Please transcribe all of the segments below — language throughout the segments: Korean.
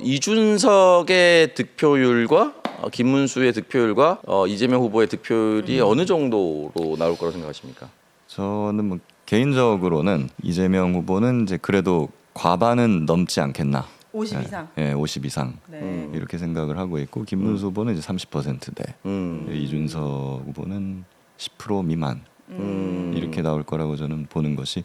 이준석의 득표율과 김문수의 득표율과 이재명 후보의 득표율이 어느 정도로 나올 거라고 생각하십니까? 저는 뭐 개인적으로는 이재명 후보는 이제 그래도 과반은 넘지 않겠나. 50 이상. 예, 50 이상. 네. 이렇게 생각을 하고 있고 김문수 후보는 이제 30%대. 이준석 후보는 10% 미만. 이렇게 나올 거라고 저는 보는 것이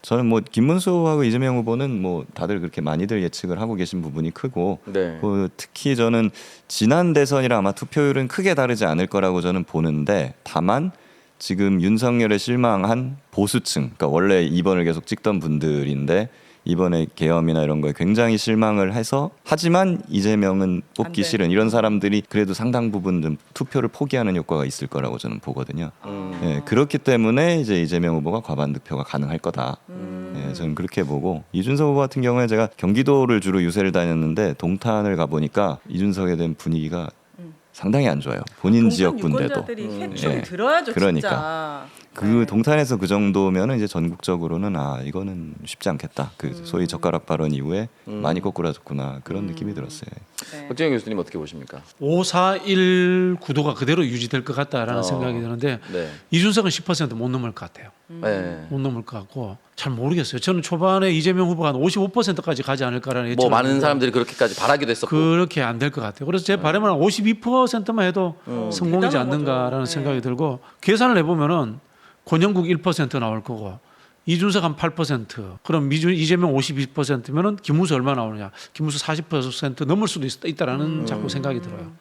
저는 뭐 김문수하고 이재명 후보는 뭐 다들 그렇게 많이들 예측을 하고 계신 부분이 크고 네. 특히 저는 지난 대선이랑 아마 투표율은 크게 다르지 않을 거라고 저는 보는데 다만 지금 윤석열에 실망한 보수층 그러니까 원래 2번을 계속 찍던 분들인데 이번에 계엄이나 이런 거에 굉장히 실망을 해서 하지만 이재명은 뽑기 싫은 이런 사람들이 그래도 상당 부분 좀 투표를 포기하는 효과가 있을 거라고 저는 보거든요. 예, 그렇기 때문에 이제 이재명 후보가 과반 득표가 가능할 거다. 예, 저는 그렇게 보고 이준석 후보 같은 경우에 제가 경기도를 주로 유세를 다녔는데 동탄을 가보니까 이준석에 대한 분위기가 상당히 안 좋아요. 본인 지역군데도. 유권자들이 회초리 예. 들어야죠, 그러니까. 진짜. 그 동탄에서 그 정도면은 이제 전국적으로는 이거는 쉽지 않겠다. 그 소위 젓가락 발언 이후에 많이 거꾸라졌구나 그런 느낌이 들었어요. 네. 박정희 교수님 어떻게 보십니까? 5-4-1 구도가 그대로 유지될 것 같다라는 생각이 드는데 네. 이준석은 10% 못 넘을 것 같아요. 네. 못 넘을 것 같고 잘 모르겠어요. 저는 초반에 이재명 후보가 한 55%까지 가지 않을까라는 뭐 예측을 많은 했는데 사람들이 그렇게까지 바라기도 했었고. 그렇게 안 될 것 같아요. 그래서 제 바람은 한 52%만 해도 성공이지 대단한 않는가라는 거죠. 생각이 들고 계산을 해보면은 권영국 1% 나올 거고 이준석 한 8%, 그럼 이재명 52%면은 김문수 얼마 나오느냐? 김문수 40% 넘을 수도 있다라는 자꾸 생각이 들어요.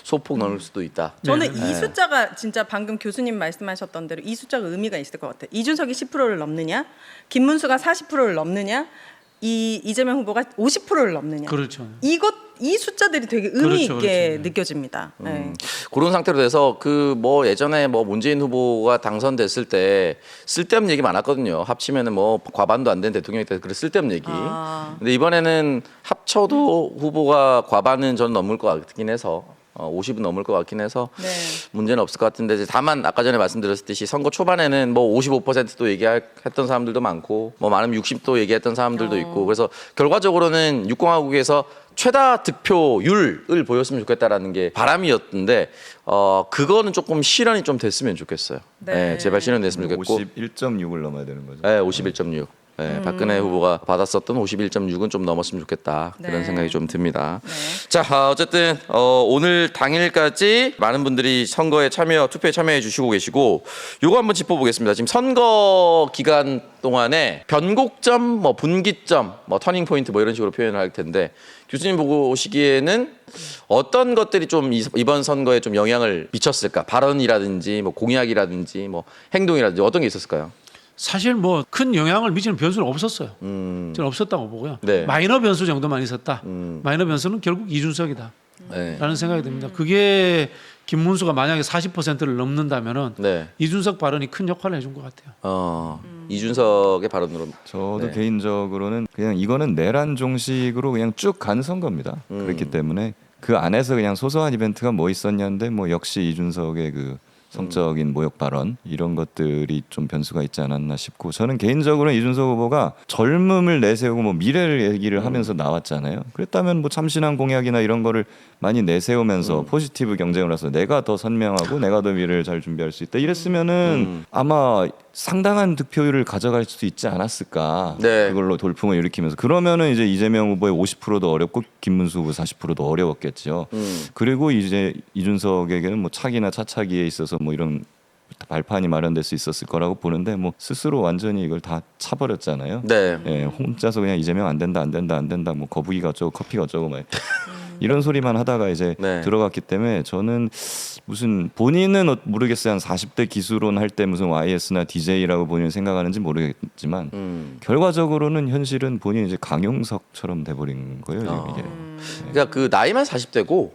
소폭 넣을 수도 있다. 저는 네. 이 숫자가 진짜 방금 교수님 말씀하셨던 대로 이 숫자가 의미가 있을 것 같아요. 이준석이 10%를 넘느냐, 김문수가 40%를 넘느냐, 이재명 후보가 50%를 넘느냐. 그렇죠. 이 숫자들이 되게 의미 그렇죠, 있게 그렇죠. 느껴집니다. 네. 그런 상태로 돼서 그 뭐 예전에 뭐 문재인 후보가 당선됐을 때 쓸데없는 얘기 많았거든요. 합치면은 뭐 과반도 안 된 대통령이 때 그래 쓸데없는 얘기. 근데 이번에는 합쳐도 후보가 과반은 전 넘을 것 같긴 해서 50은 넘을 것 같긴 해서 네. 문제는 없을 것 같은데 이제 다만 아까 전에 말씀드렸듯이 선거 초반에는 뭐 55%도 얘기했던 사람들도 많고 뭐 많으면 60도 얘기했던 사람들도 있고 그래서 결과적으로는 육공화국에서 최다 득표율을 보였으면 좋겠다라는 게 바람이었는데 그거는 조금 실현이 좀 됐으면 좋겠어요. 네. 네, 제발 실현됐으면 좋겠고 51.6을 넘어야 되는 거죠. 네, 51.6. 네, 박근혜 후보가 받았었던 51.6은 좀 넘었으면 좋겠다 그런 네. 생각이 좀 듭니다. 네. 자, 어쨌든 오늘 당일까지 많은 분들이 선거에 투표에 참여해 주시고 계시고 요거 한번 짚어보겠습니다. 지금 선거 기간 동안에 변곡점, 뭐 분기점, 뭐 터닝 포인트 뭐 이런 식으로 표현을 할 텐데 교수님 보시기에는 어떤 것들이 좀 이번 선거에 좀 영향을 미쳤을까? 발언이라든지 뭐 공약이라든지 뭐 행동이라든지 어떤 게 있었을까요? 사실 뭐 큰 영향을 미치는 변수는 없었어요. 저는 없었다고 보고요. 네. 마이너 변수 정도만 있었다. 마이너 변수는 결국 이준석이다. 네. 라는 생각이 듭니다. 그게 김문수가 만약에 40%를 넘는다면은 네. 이준석 발언이 큰 역할을 해준 것 같아요. 이준석의 발언으로 저도 네. 개인적으로는 그냥 이거는 내란 종식으로 그냥 쭉 간 선거입니다. 그렇기 때문에 그 안에서 그냥 소소한 이벤트가 뭐 있었냐는데 뭐 역시 이준석의 그 성적인 모욕 발언 이런 것들이 좀 변수가 있지 않았나 싶고 저는 개인적으로 이준석 후보가 젊음을 내세우고 뭐 미래를 얘기를 하면서 나왔잖아요. 그랬다면 뭐 참신한 공약이나 이런 거를 많이 내세우면서 포지티브 경쟁을 해서 내가 더 선명하고 내가 더 미래를 잘 준비할 수 있다 이랬으면은 아마 상당한 득표율을 가져갈 수도 있지 않았을까. 네. 그걸로 돌풍을 일으키면서 그러면은 이제 이재명 후보의 50%도 어렵고 김문수 후보 40%도 어려웠겠죠. 그리고 이제 이준석에게는 뭐 차기나 차차기에 있어서 뭐 이런 발판이 마련될 수 있었을 거라고 보는데 뭐 스스로 완전히 이걸 다 차버렸잖아요. 네. 예, 혼자서 그냥 이재명 안 된다 뭐 거북이가 어쩌고 커피가 어쩌고 막 이런 소리만 하다가 이제 네. 들어갔기 때문에 저는 무슨 본인은 모르겠어요. 한 40대 기수론 할 때 무슨 YS나 DJ라고 본인은 생각하는지 모르겠지만 결과적으로는 현실은 본인이 이제 강용석처럼 돼버린 거예요. 지금 이게. 그러니까 그 나이만 40대고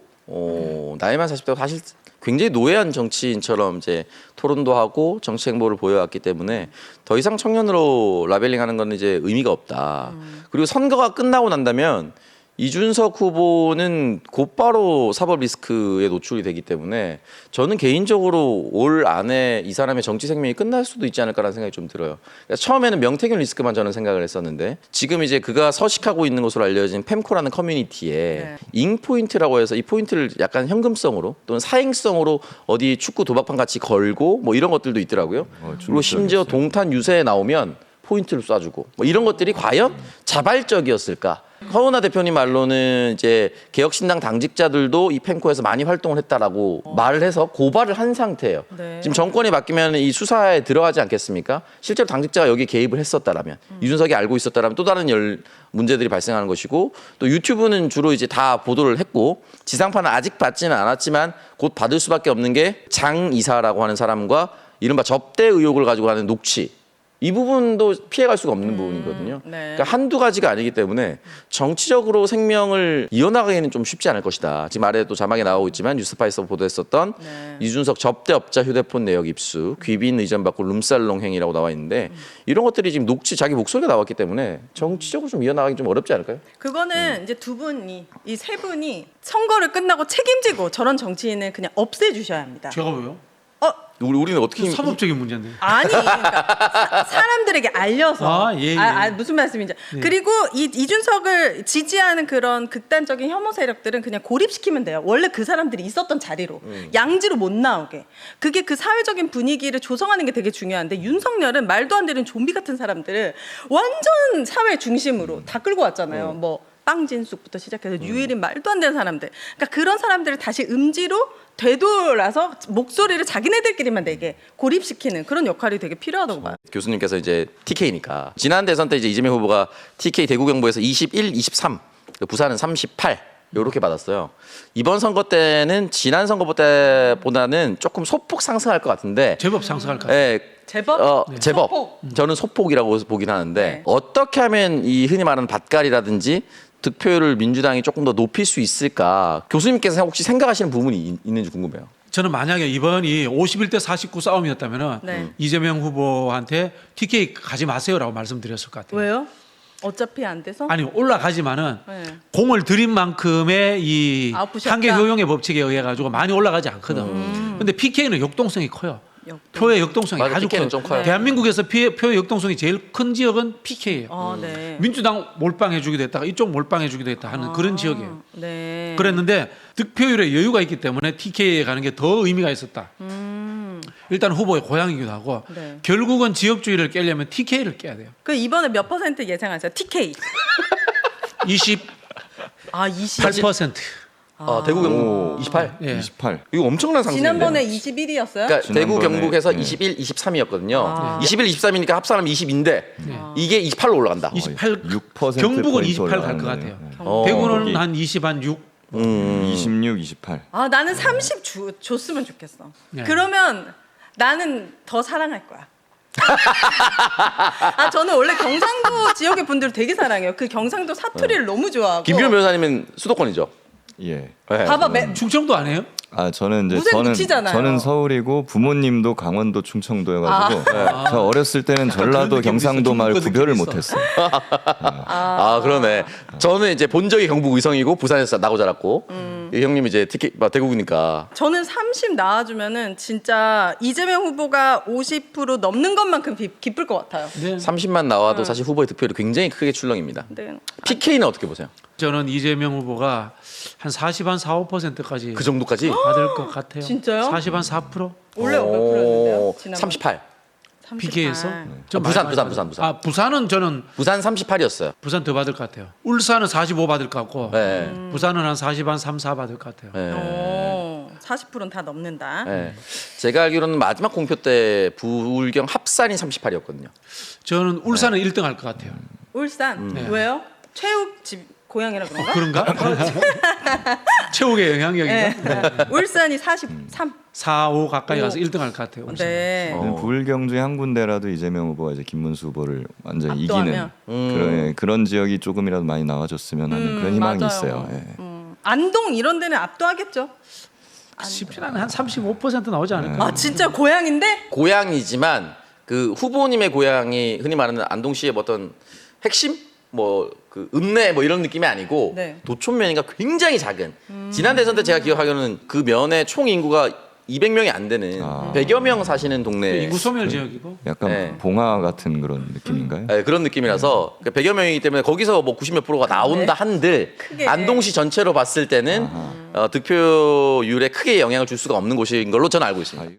나이만 40대고 사실 굉장히 노예한 정치인처럼 이제 토론도 하고 정치 행보를 보여왔기 때문에 더 이상 청년으로 라벨링하는 건 이제 의미가 없다. 그리고 선거가 끝나고 난다면 이준석 후보는 곧바로 사법 리스크에 노출이 되기 때문에 저는 개인적으로 올 안에 이 사람의 정치 생명이 끝날 수도 있지 않을까라는 생각이 좀 들어요. 그러니까 처음에는 명태균 리스크만 저는 생각을 했었는데 지금 이제 그가 서식하고 있는 것으로 알려진 팸코라는 커뮤니티에 네. 잉포인트라고 해서 이 포인트를 약간 현금성으로 또는 사행성으로 어디 축구 도박판 같이 걸고 뭐 이런 것들도 있더라고요. 그리고 심지어 동탄 유세에 나오면 포인트를 쏴주고 뭐 이런 것들이 과연 자발적이었을까? 허은하 대표님 말로는 이제 개혁신당 당직자들도 이 펜코에서 많이 활동을 했다라고 말을 해서 고발을 한 상태예요. 네. 지금 정권이 바뀌면 이 수사에 들어가지 않겠습니까? 실제로 당직자가 여기 개입을 했었다라면 이준석이 알고 있었다라면 또 다른 문제들이 발생하는 것이고 또 유튜브는 주로 이제 다 보도를 했고 지상파는 아직 받지는 않았지만 곧 받을 수밖에 없는 게 장 이사라고 하는 사람과 이른바 접대 의혹을 가지고 하는 녹취. 이 부분도 피해갈 수가 없는 부분이거든요. 네. 그러니까 한두 가지가 아니기 때문에 정치적으로 생명을 이어나가기는 좀 쉽지 않을 것이다. 지금 아래 또 자막에 나오고 있지만 뉴스파에서 보도했었던 네. 이준석 접대업자 휴대폰 내역 입수, 귀빈 의전 받고 룸살롱 행위라고 나와 있는데 이런 것들이 지금 녹취 자기 목소리가 나왔기 때문에 정치적으로 좀 이어나가기 좀 어렵지 않을까요? 그거는 이제 두 분이 이 세 분이 선거를 끝나고 책임지고 저런 정치인을 그냥 없애주셔야 합니다. 제가 왜요? 우리는 어떻게 사법적인 문제인데. 아니 그러니까 사람들에게 알려서 아, 예, 예. 무슨 말씀인지 그리고 이준석을 지지하는 그런 극단적인 혐오 세력들은 그냥 고립시키면 돼요. 원래 그 사람들이 있었던 자리로 양지로 못 나오게 그게 그 사회적인 분위기를 조성하는 게 되게 중요한데 윤석열은 말도 안 되는 좀비 같은 사람들을 완전 사회 중심으로 다 끌고 왔잖아요. 뭐 빵진숙부터 시작해서 유일인 말도 안 되는 사람들. 그러니까 그런 사람들을 다시 음지로 되돌아서 목소리를 자기네들끼리만 내게 고립시키는 그런 역할이 되게 필요하다고 봐요. 교수님께서 이제 TK니까 지난 대선 때 이제 이재명 후보가 TK 대구 경북에서 21, 23, 부산은 38 요렇게 받았어요. 이번 선거 때는 지난 선거 때보다는 조금 소폭 상승할 것 같은데 제법 상승할 것 같아요. 예, 제법? 제법. 소폭. 저는 소폭이라고 보긴 하는데 네. 어떻게 하면 이 흔히 말하는 밭갈이라든지 득표율을 민주당이 조금 더 높일 수 있을까? 교수님께서 혹시 생각하시는 부분이 있는지 궁금해요. 저는 만약에 이번이 51대 49 싸움이었다면 네. 이재명 후보한테 TK 가지 마세요라고 말씀드렸을 것 같아요. 왜요? 어차피 안 돼서? 아니 올라가지만은 네. 공을 들인 만큼의 이 아프셨다. 한계 효용의 법칙에 의해 가지고 많이 올라가지 않거든. 근데 PK는 역동성이 커요. 표의 역동성이 맞아, 아주 PK는 커요. 좀 커요. 대한민국에서 표의 역동성이 제일 큰 지역은 PK예요. 네. 민주당 몰빵해주기도 했다가 이쪽 몰빵해주기도 했다 하는 그런 지역이에요. 네. 그랬는데 득표율에 여유가 있기 때문에 TK에 가는 게 더 의미가 있었다. 일단 후보의 고향이기도 하고 네. 결국은 지역주의를 깨려면 TK를 깨야 돼요. 그 이번에 몇 퍼센트 예상하세요? TK. 28%. 아, 20. 대구 경북 28. 예. 28. 이거 엄청난 상승인데. 지난번에 21이었어요? 그러니까 대구 지난번에, 경북에서 네. 21, 23이었거든요. 21, 23이니까 합산하면 20인데 이게 28로 올라간다. 28 6% 경북은 포인트 28 갈 것 올라가는 같아요. 거네요. 어. 대구는 한 20, 한 6. 26, 28. 아, 나는 30 줬으면 좋겠어. 네. 그러면 나는 더 사랑할 거야. 아, 저는 원래 경상도 지역의 분들 되게 사랑해요. 그 경상도 사투리를 너무 좋아하고. 김규현 변호사님은 수도권이죠. 예. 네. 봐봐, 충청도 안 해요? 아 저는 이제 무쇠 저는 묻히잖아요. 저는 서울이고 부모님도 강원도 충청도여가지고 저 어렸을 때는 전라도 그런 느낌도 경상도 있어. 말 중국어 구별을 느낌이 못했어요. 아 그러네. 저는 이제 본적이 경북 의성이고 부산에서 나고 자랐고 이 형님 이제 특히 대구니까. 저는 30 나와주면은 진짜 이재명 후보가 50% 넘는 것만큼 기쁠 것 같아요. 네. 30만 나와도 사실 후보의 득표율이 굉장히 크게 출렁입니다. 근데 PK는 어떻게 보세요? 저는 이재명 후보가 한 40, 한 4, 5%까지 그 정도까지? 받을 것 같아요. 진짜요? 40, 한 4%? 원래 몇 프로였는데요? 38. 38. PK에서? 부산. 아, 부산은 저는 부산 38이었어요. 부산 더 받을 것 같아요. 울산은 45 받을 것 같고 네. 부산은 한 40, 한 3, 4 받을 것 같아요. 네. 40%는 다 넘는다. 네. 제가 알기로는 마지막 공표 때 부울경 합산이 38이었거든요. 저는 울산은 1등 할 것 같아요. 울산 네. 왜요? 최욱 집 고향이라 그런가? 그런가? 최욱의 영향력인가? 네. 울산이 43. 4, 5 가까이 오. 가서 1등 할 것 같아요. 울산. 네. 부울경 중에 한 군데라도 이재명 후보가 이제 김문수 후보를 완전히 압도하면. 이기는 그런 지역이 조금이라도 많이 나와줬으면 하는 그런 희망이 맞아요. 있어요. 예. 안동 이런 데는 압도하겠죠. 쉽지 않은 한 35% 나오지 않을까? 아 진짜 고향인데? 고향이지만 그 후보님의 고향이 흔히 말하는 안동시의 어떤 핵심? 뭐 그 읍내 뭐 이런 느낌이 아니고 네. 도촌 면이가 굉장히 작은 지난 대선 때 제가 기억하기로는 그 면의 총 인구가 200명이 안 되는 100여 명 사시는 동네 인구 소멸 지역이고 약간 네. 봉화 같은 그런 느낌인가요? 네, 그런 느낌이라서 100여 명이기 때문에 거기서 뭐 90몇 프로가 나온다 한들 크게. 안동시 전체로 봤을 때는 득표율에 크게 영향을 줄 수가 없는 곳인 걸로 저는 알고 있습니다.